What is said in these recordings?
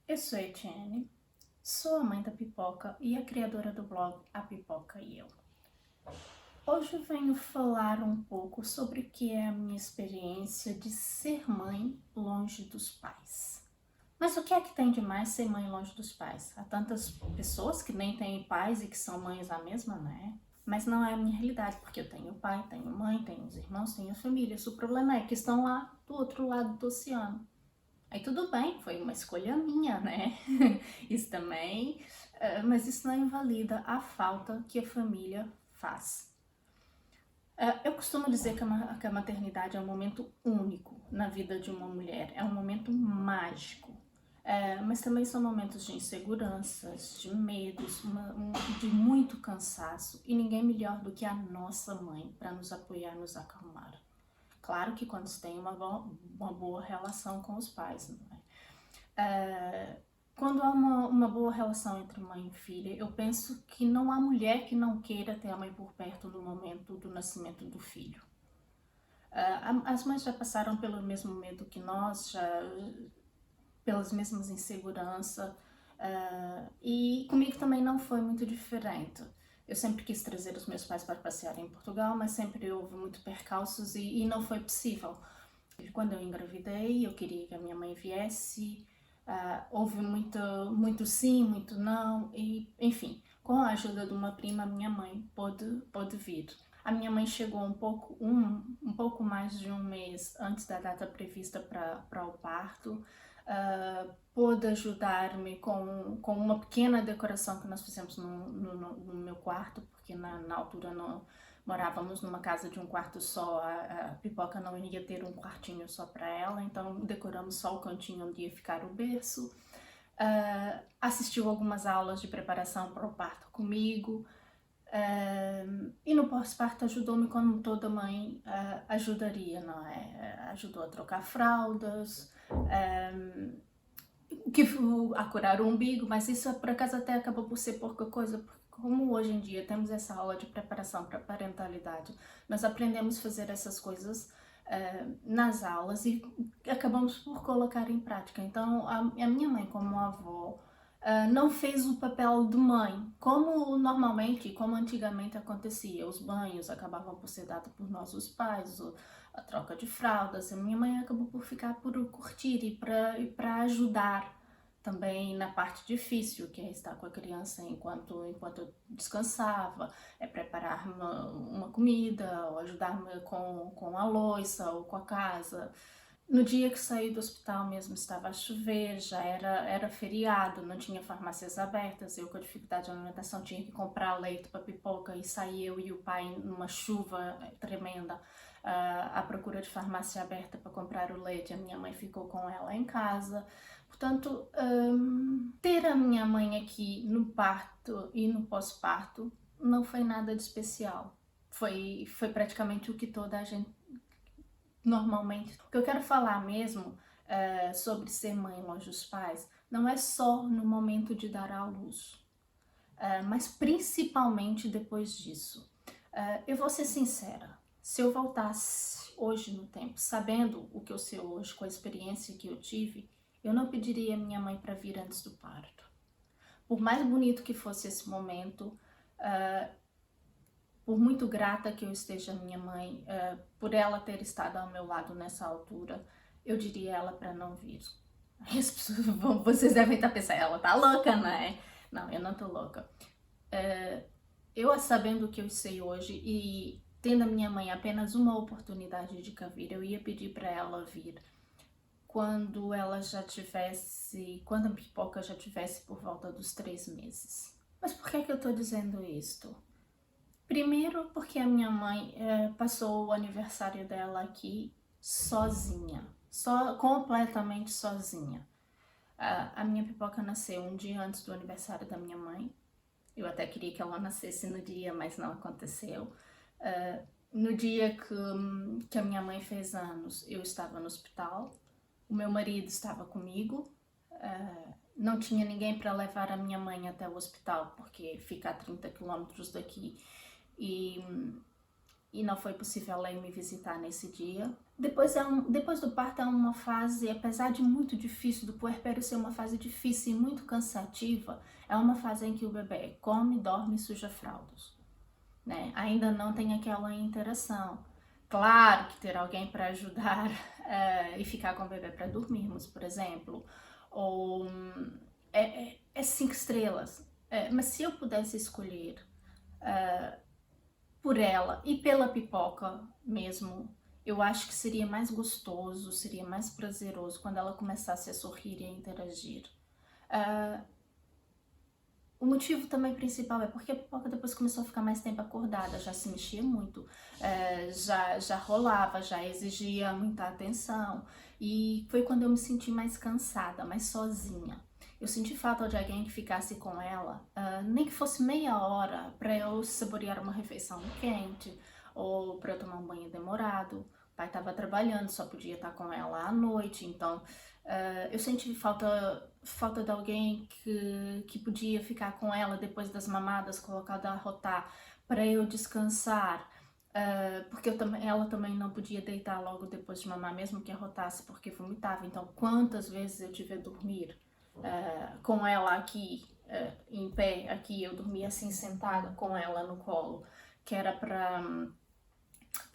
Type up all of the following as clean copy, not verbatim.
Eu sou a Etienne, sou a mãe da Pipoca e a criadora do blog A Pipoca e Eu. Hoje eu venho falar um pouco sobre o que é a minha experiência de ser mãe longe dos pais. Mas o que é que tem de mais ser mãe longe dos pais? Há tantas pessoas que nem têm pais e que são mães a mesma, né? Mas não é a minha realidade, porque eu tenho pai, tenho mãe, tenho os irmãos, tenho famílias. O problema é que estão lá do outro lado do oceano. Aí tudo bem, foi uma escolha minha, né? Isso também, mas isso não invalida a falta que a família faz. Eu costumo dizer que a maternidade é um momento único na vida de uma mulher, é um momento mágico. Mas também são momentos de inseguranças, de medos, de muito cansaço, e ninguém melhor do que a nossa mãe para nos apoiar, nos acalmar. Claro que quando se tem uma boa relação com os pais, não é? Quando há uma boa relação entre mãe e filha, eu penso que não há mulher que não queira ter a mãe por perto no momento do nascimento do filho. As mães já passaram pelo mesmo medo que nós, pelas mesmas inseguranças, e comigo também não foi muito diferente. Eu sempre quis trazer os meus pais para passear em Portugal, mas sempre houve muito percalços e não foi possível. Quando eu engravidei, eu queria que a minha mãe viesse. Houve muito sim, muito não, e enfim, com a ajuda de uma prima, minha mãe pôde vir. A minha mãe chegou um pouco mais de um mês antes da data prevista para o parto. Pôde ajudar-me com uma pequena decoração que nós fizemos no meu quarto, porque na altura não morávamos numa casa de um quarto só, a Pipoca não ia ter um quartinho só para ela, então decoramos só o cantinho onde ia ficar o berço. Assistiu algumas aulas de preparação para o parto comigo, e no pós-parto ajudou-me como toda mãe ajudaria, não é? Ajudou a trocar fraldas, a curar o umbigo, mas isso por acaso até acabou por ser pouca coisa, porque como hoje em dia temos essa aula de preparação para parentalidade, nós aprendemos a fazer essas coisas nas aulas e acabamos por colocar em prática. Então a minha mãe como avó não fez o papel de mãe, como normalmente, como antigamente acontecia. Os banhos acabavam por ser dados por nós, os pais, a troca de fraldas. A minha mãe acabou por ficar por curtir e para ajudar também na parte difícil, que é estar com a criança enquanto descansava, preparar uma comida, ou ajudar-me com a louça ou com a casa. No dia que saí do hospital mesmo estava a chover, já era feriado, não tinha farmácias abertas, eu com dificuldade de alimentação tinha que comprar leite para Pipoca e saí eu e o pai numa chuva tremenda à procura de farmácia aberta para comprar o leite. A minha mãe ficou com ela em casa. Portanto, ter a minha mãe aqui no parto e no pós-parto não foi nada de especial. Foi praticamente o que toda a gente normalmente. O que eu quero falar mesmo sobre ser mãe longe dos pais não é só no momento de dar à luz, mas principalmente depois disso. Eu vou ser sincera, se eu voltasse hoje no tempo, sabendo o que eu sei hoje, com a experiência que eu tive, eu não pediria a minha mãe para vir antes do parto. Por mais bonito que fosse esse momento, por muito grata que eu esteja à minha mãe, por ela ter estado ao meu lado nessa altura, eu diria a ela para não vir. Aí as pessoas vocês devem estar pensando, ela tá louca, né? Não, eu não tô louca. Eu, sabendo o que eu sei hoje e tendo a minha mãe apenas uma oportunidade de cá vir, eu ia pedir para ela vir quando quando a Pipoca já tivesse por volta dos 3 meses. Mas por que eu tô dizendo isto? Primeiro porque a minha mãe passou o aniversário dela aqui sozinha, completamente sozinha. A minha Pipoca nasceu um dia antes do aniversário da minha mãe. Eu até queria que ela nascesse no dia, mas não aconteceu. No dia que a minha mãe fez anos, eu estava no hospital. O meu marido estava comigo. Não tinha ninguém para levar a minha mãe até o hospital, porque fica a 30 quilômetros daqui. E não foi possível ela ir me visitar nesse dia. Depois do parto é uma fase, apesar de muito difícil, do puerpério ser uma fase difícil e muito cansativa, é uma fase em que o bebê come, dorme e suja fraldas, né? Ainda não tem aquela interação. Claro que ter alguém para ajudar e ficar com o bebê para dormirmos, por exemplo, ou é 5 estrelas. Mas se eu pudesse escolher por ela e pela pipoca mesmo, eu acho que seria mais gostoso, seria mais prazeroso quando ela começasse a sorrir e a interagir. O motivo também principal é porque a pipoca depois começou a ficar mais tempo acordada, já se mexia muito, já rolava, já exigia muita atenção. E foi quando eu me senti mais cansada, mais sozinha. Eu senti falta de alguém que ficasse com ela, nem que fosse meia hora, para eu saborear uma refeição quente, ou para eu tomar um banho demorado. O pai estava trabalhando, só podia estar com ela à noite, então eu senti falta de alguém que podia ficar com ela depois das mamadas, colocada a rotar, para eu descansar. Porque ela também não podia deitar logo depois de mamar, mesmo que arrotasse, porque vomitava. Então, quantas vezes eu tive a dormir com ela aqui, em pé, aqui, eu dormia assim, sentada com ela no colo, que era para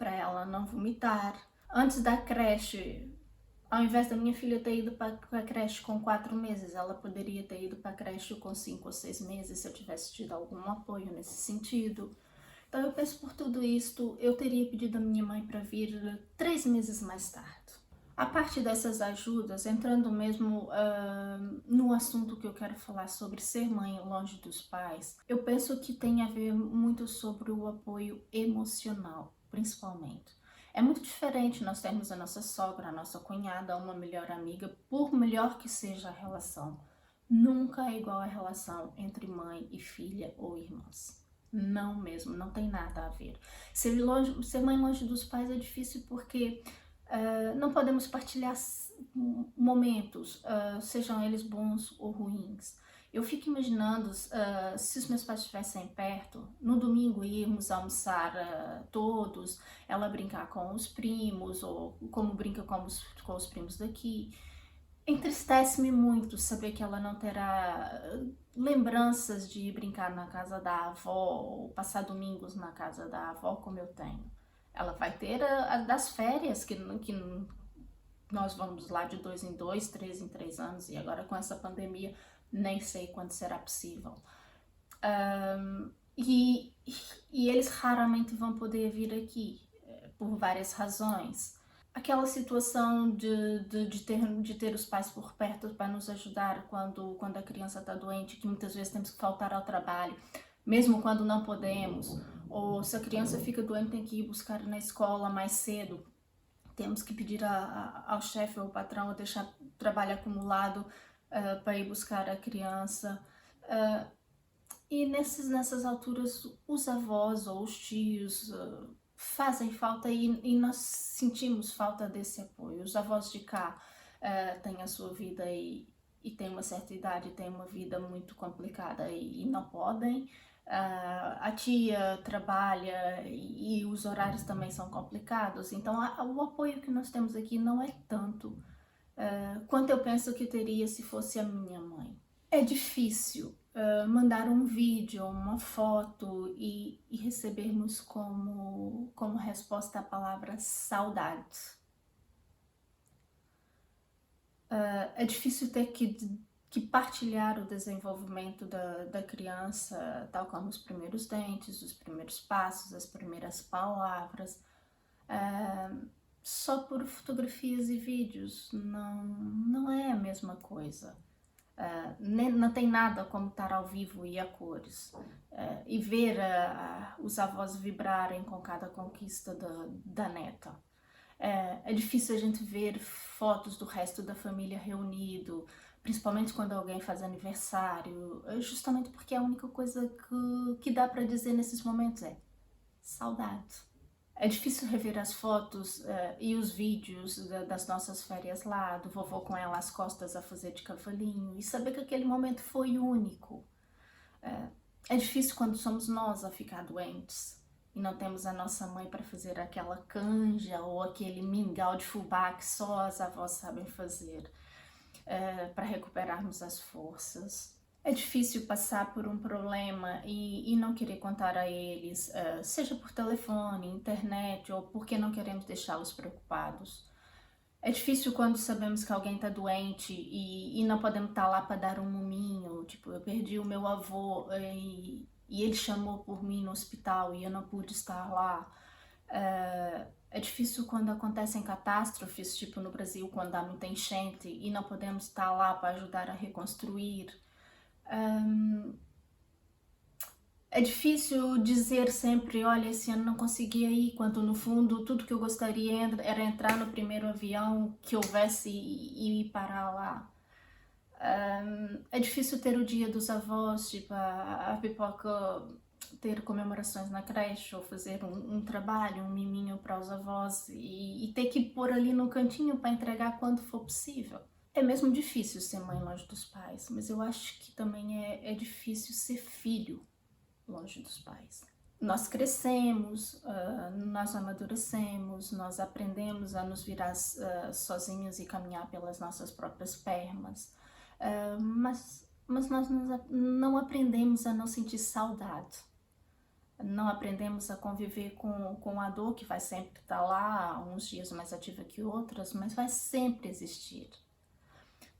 ela não vomitar. Antes da creche, ao invés da minha filha ter ido para a creche com 4 meses, ela poderia ter ido para a creche com 5 ou 6 meses se eu tivesse tido algum apoio nesse sentido. Então eu penso por tudo isto, eu teria pedido a minha mãe para vir 3 meses mais tarde. A parte dessas ajudas, entrando mesmo no assunto que eu quero falar sobre ser mãe longe dos pais, eu penso que tem a ver muito sobre o apoio emocional, principalmente. É muito diferente nós termos a nossa sogra, a nossa cunhada, uma melhor amiga, por melhor que seja a relação. Nunca é igual a relação entre mãe e filha ou irmãs. Não mesmo, não tem nada a ver. Ser mãe longe dos pais é difícil porque não podemos partilhar momentos, sejam eles bons ou ruins. Eu fico imaginando se os meus pais estivessem perto, no domingo irmos almoçar todos, ela brincar com os primos, ou como brinca com os primos daqui. Entristece-me muito saber que ela não terá lembranças de brincar na casa da avó, ou passar domingos na casa da avó como eu tenho. Ela vai ter das férias, que nós vamos lá de 2 em 2, 3 em 3 anos, e agora com essa pandemia nem sei quando será possível. E eles raramente vão poder vir aqui, por várias razões. Aquela situação de ter os pais por perto para nos ajudar quando a criança está doente, que muitas vezes temos que faltar ao trabalho, mesmo quando não podemos, ou se a criança fica doente tem que ir buscar na escola mais cedo, temos que pedir ao chefe ou ao patrão a deixar trabalho acumulado para ir buscar a criança. E nessas alturas os avós ou os tios fazem falta e nós sentimos falta desse apoio. Os avós de cá têm a sua vida e têm uma certa idade, têm uma vida muito complicada e não podem. A tia trabalha e os horários também são complicados, então o apoio que nós temos aqui não é tanto quanto eu penso que teria se fosse a minha mãe. É difícil mandar um vídeo, uma foto e recebermos como resposta a palavra saudade. É difícil ter que partilhar o desenvolvimento da criança, tal como os primeiros dentes, os primeiros passos, as primeiras palavras, só por fotografias e vídeos. Não é a mesma coisa. Não tem nada como estar ao vivo e a cores e ver os avós vibrarem com cada conquista da neta. É difícil a gente ver fotos do resto da família reunido, principalmente quando alguém faz aniversário, justamente porque a única coisa que dá para dizer nesses momentos é saudade. É difícil rever as fotos e os vídeos das nossas férias lá, do vovô com ela às costas a fazer de cavalinho e saber que aquele momento foi único. É difícil quando somos nós a ficar doentes. e não temos a nossa mãe para fazer aquela canja ou aquele mingau de fubá que só as avós sabem fazer, para recuperarmos as forças. É difícil passar por um problema e não querer contar a eles, seja por telefone, internet ou porque não queremos deixá-los preocupados. É difícil quando sabemos que alguém está doente e não podemos estar lá para dar um muminho. Tipo, eu perdi o meu avô e ele chamou por mim no hospital e eu não pude estar lá. É difícil quando acontecem catástrofes, tipo no Brasil, quando há muita enchente e não podemos estar lá para ajudar a reconstruir. É difícil dizer sempre, olha, esse ano não consegui ir, quando no fundo tudo que eu gostaria era entrar no primeiro avião que houvesse e ir parar lá. É difícil ter o dia dos avós, tipo, a pipoca ter comemorações na creche ou fazer um trabalho, um miminho para os avós e ter que pôr ali no cantinho para entregar quando for possível. É mesmo difícil ser mãe longe dos pais, mas eu acho que também é difícil ser filho longe dos pais. Nós crescemos, nós amadurecemos, nós aprendemos a nos virar sozinhos e caminhar pelas nossas próprias pernas, mas nós não aprendemos a não sentir saudade, não aprendemos a conviver com a dor que vai sempre estar lá, uns dias mais ativa que outros, mas vai sempre existir.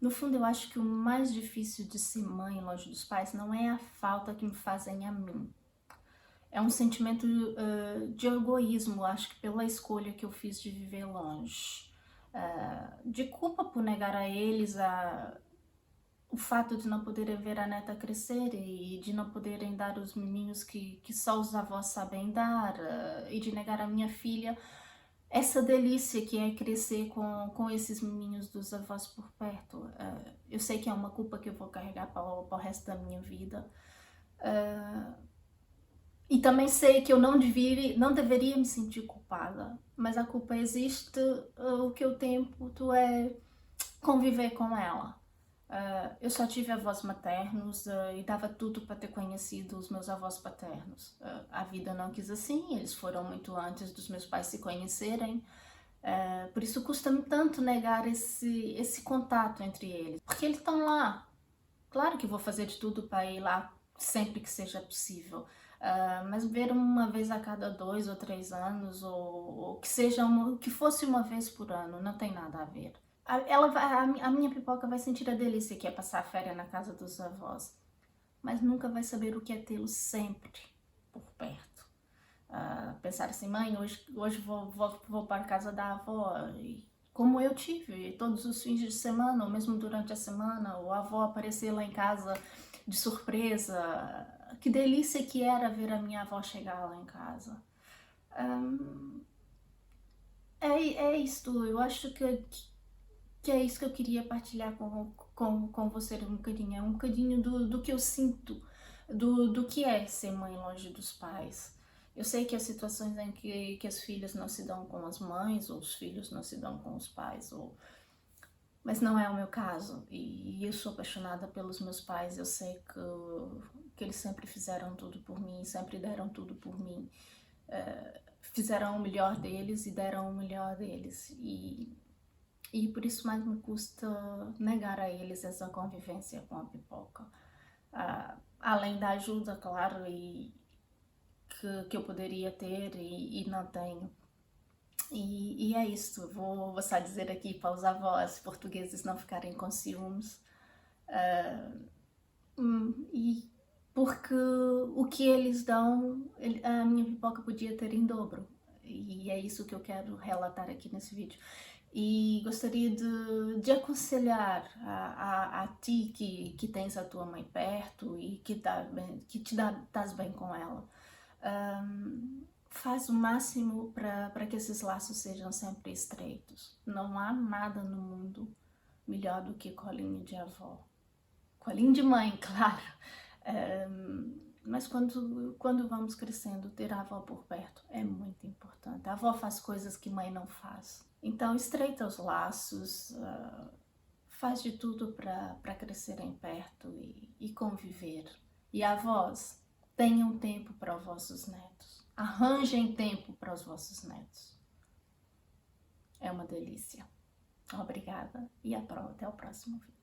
No fundo, eu acho que o mais difícil de ser mãe longe dos pais não é a falta que me fazem a mim. É um sentimento de egoísmo, acho que pela escolha que eu fiz de viver longe. De culpa por negar a eles o fato de não poderem ver a neta crescer e de não poderem dar os miminhos que só os avós sabem dar, e de negar a minha filha essa delícia que é crescer com esses miminhos dos avós por perto. Eu sei que é uma culpa que eu vou carregar para o resto da minha vida. E também sei que eu não deveria me sentir culpada, mas a culpa existe, o que eu tento é conviver com ela. Eu só tive avós maternos e dava tudo para ter conhecido os meus avós paternos. A vida não quis assim, eles foram muito antes dos meus pais se conhecerem, por isso custa-me tanto negar esse contato entre eles, porque eles estão lá. Claro que vou fazer de tudo para ir lá sempre que seja possível, mas ver uma vez a cada 2 ou 3 anos, ou que fosse uma vez por ano, não tem nada a ver. A minha pipoca vai sentir a delícia que é passar a férias na casa dos avós, mas nunca vai saber o que é tê-los sempre por perto. Pensar assim, mãe, hoje vou para a casa da avó, e como eu tive todos os fins de semana, ou mesmo durante a semana, o avô aparecer lá em casa de surpresa. Que delícia que era ver a minha avó chegar lá em casa. É isto, eu acho que é isso que eu queria partilhar com você um bocadinho. É um bocadinho do que eu sinto, do que é ser mãe longe dos pais. Eu sei que há situações em que as filhas não se dão com as mães, ou os filhos não se dão com os pais, mas não é o meu caso. E eu sou apaixonada pelos meus pais, eu sei que eles sempre fizeram tudo por mim, sempre deram tudo por mim. Fizeram o melhor deles e deram o melhor deles. E por isso mais me custa negar a eles essa convivência com a pipoca. Além da ajuda, claro, que eu poderia ter e não tenho. E é isso, vou só dizer aqui para os avós portugueses não ficarem com ciúmes. E porque o que eles dão, a minha pipoca podia ter em dobro. E é isso que eu quero relatar aqui nesse vídeo. E gostaria de aconselhar a ti que tens a tua mãe perto e que estás bem com ela. Faz o máximo para que esses laços sejam sempre estreitos. Não há nada no mundo melhor do que colinho de avó. Colinho de mãe, claro. Mas quando vamos crescendo, ter a avó por perto é muito importante. A avó faz coisas que mãe não faz. Então, estreita os laços, faz de tudo para crescerem perto e conviver. E avós, tenham tempo para os vossos netos. Arranjem tempo para os vossos netos. É uma delícia. Obrigada e até o próximo vídeo.